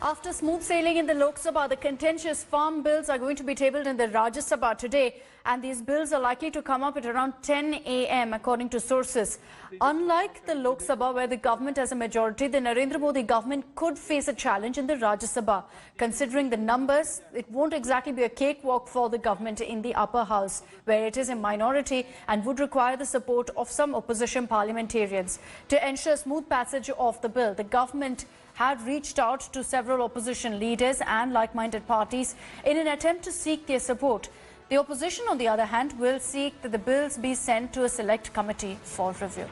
After smooth sailing in the Lok Sabha, the contentious farm bills are going to be tabled in the Rajya Sabha today, and these bills are likely to come up at around 10 a.m. according to sources. Unlike the Lok Sabha, where the government has a majority, the Narendra Modi government could face a challenge in the Rajya Sabha. Considering the numbers, it won't exactly be a cakewalk for the government in the upper house, where it is a minority and would require the support of some opposition parliamentarians. To ensure smooth passage of the bill, the government had reached out to several opposition leaders and like-minded parties in an attempt to seek their support. The opposition, on the other hand, will seek that the bills be sent to a select committee for review.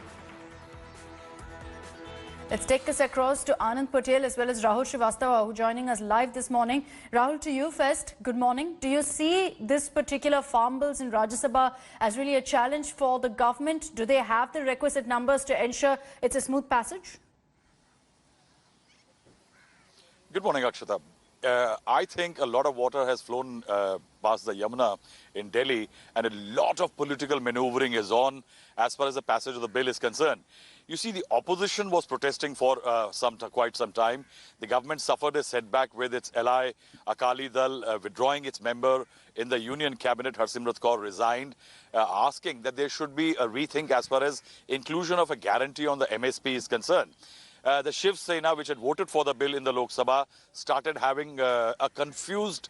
Let's take this across to Anand Patel as well as Rahul Srivastava, who are joining us live this morning. Rahul, to you first, good morning. Do you see this particular farm bills in Rajya Sabha as really a challenge for the government? Do they have the requisite numbers to ensure it's a smooth passage? Good morning, Akshata. I think a lot of water has flown past the Yamuna in Delhi, and a lot of political maneuvering is on as far as the passage of the bill is concerned. You see, the opposition was protesting for quite some time. The government suffered a setback with its ally Akali Dal withdrawing its member in the Union Cabinet. Harsimrat Kaur resigned, asking that there should be a rethink as far as inclusion of a guarantee on the MSP is concerned. The Shiv Sena, which had voted for the bill in the Lok Sabha, started having a confused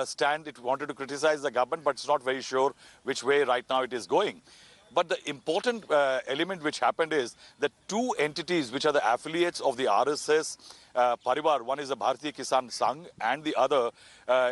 stand. It wanted to criticize the government, but it's not very sure which way right now it is going. But the important element which happened is that two entities which are the affiliates of the RSS Parivar, one is the Bharatiya Kisan Sangh and the other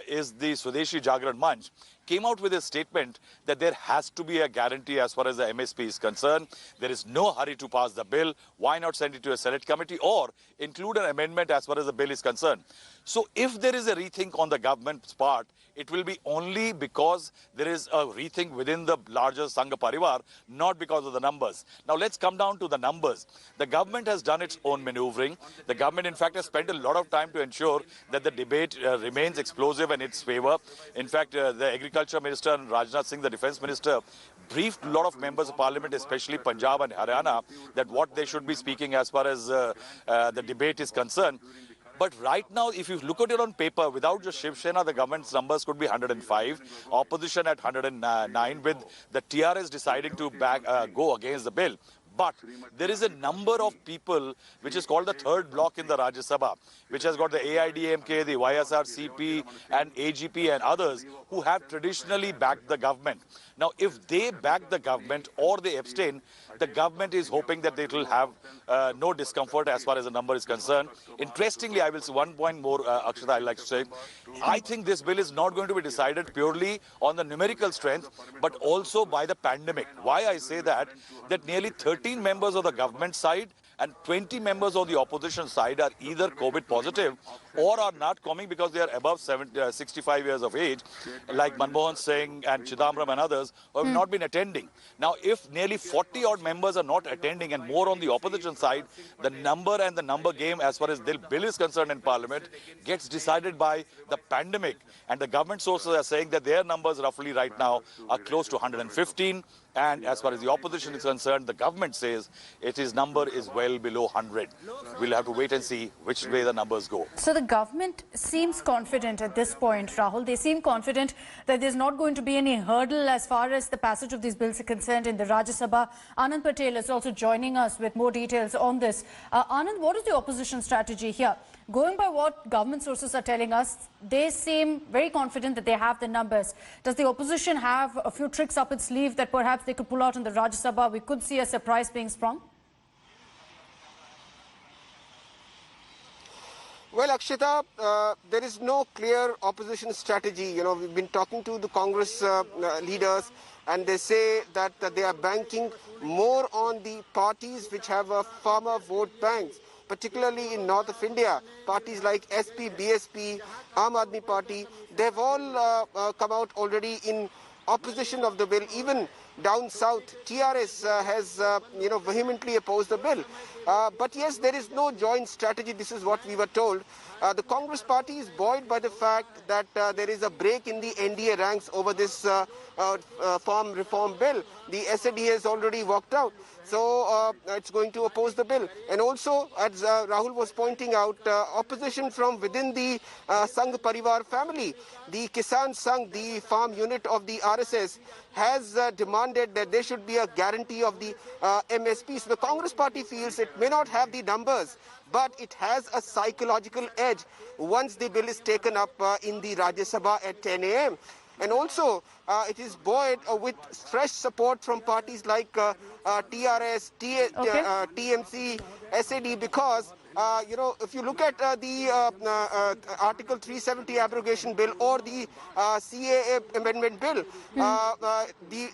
is the Swadeshi Jagran Manch, came out with a statement that there has to be a guarantee as far as the MSP is concerned. There is no hurry to pass the bill. Why not send it to a select committee or include an amendment as far as the bill is concerned? So if there is a rethink on the government's part, it will be only because there is a rethink within the larger Sangha Parivar, not because of the numbers. Now let's come down to the numbers. The government has done its own maneuvering. The government, in fact, has spent a lot of time to ensure that the debate remains explosive in its favor. In fact, the Agriculture Minister and Rajnath Singh, the Defence Minister, briefed a lot of members of Parliament, especially Punjab and Haryana, that what they should be speaking as far as the debate is concerned. But right now, if you look at it on paper, without just Shiv Sena, the government's numbers could be 105, opposition at 109, with the TRS deciding to go against the bill. But there is a number of people which is called the third block in the Rajya Sabha, which has got the AIDMK, the YSRCP and AGP and others who have traditionally backed the government. Now, if they back the government or they abstain, the government is hoping that it will have no discomfort as far as the number is concerned. Interestingly, I will say one point more, Akshata, I'd like to say. I think this bill is not going to be decided purely on the numerical strength, but also by the pandemic. Why I say that nearly 13 members of the government side and 20 members of the opposition side are either COVID positive or are not coming because they are above 65 years of age, like Manmohan Singh and Chidambaram and others who have not been attending. Now, if nearly 40 odd members are not attending and more on the opposition side, the number and the number game as far as the bill is concerned in Parliament gets decided by the pandemic. And the government sources are saying that their numbers roughly right now are close to 115. And as far as the opposition is concerned, the government says its number is well below 100. We'll have to wait and see which way the numbers go. So the government seems confident at this point, Rahul. They seem confident that there's not going to be any hurdle as far as the passage of these bills are concerned in the Rajya Sabha. Anand Patel is also joining us with more details on this. Anand, what is the opposition strategy here? Going by what government sources are telling us, they seem very confident that they have the numbers. Does the opposition have a few tricks up its sleeve that perhaps they could pull out in the Rajya Sabha? We could see a surprise being sprung. Well, Akshita, there is no clear opposition strategy. You know, we've been talking to the Congress leaders, and they say that they are banking more on the parties which have a farmer vote banks, particularly in north of India. Parties like SP, BSP, Aam Aadmi Party, they've all come out already in opposition of the bill. Even down south, TRS has vehemently opposed the bill. But yes, there is no joint strategy. This is what we were told. The Congress party is buoyed by the fact that there is a break in the NDA ranks over this farm reform bill. The SAD has already walked out. So it's going to oppose the bill. And also, as Rahul was pointing out, opposition from within the Sangh Parivar family. The Kisan Sangh, the farm unit of the RSS, has demanded that there should be a guarantee of the MSP. So the Congress party feels it may not have the numbers, but it has a psychological edge once the bill is taken up in the Rajya Sabha at 10 a.m. And also, it is buoyed with fresh support from parties like TRS, TMC, SAD, because if you look at the Article 370 abrogation bill or the CAA amendment bill,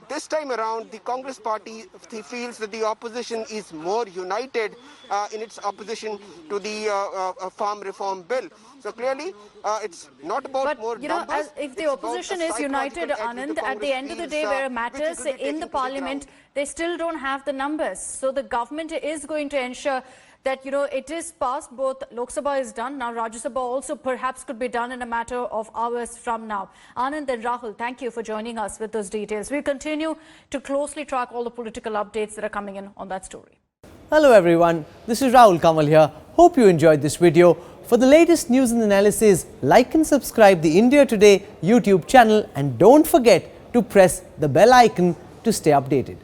this time around, the Congress party feels that the opposition is more united in its opposition to the farm reform bill. So clearly, it's not about more numbers. If the opposition is united, Anand, at the end of the day, where it matters in the parliament, they still don't have the numbers. So the government is going to ensure that, it is passed. Both Lok Sabha is done. Now, Rajya Sabha also perhaps could be done in a matter of hours from now. Anand and Rahul, thank you for joining us with those details. We continue to closely track all the political updates that are coming in on that story. Hello everyone, this is Rahul Kamal here. Hope you enjoyed this video. For the latest news and analysis, like and subscribe the India Today YouTube channel and don't forget to press the bell icon to stay updated.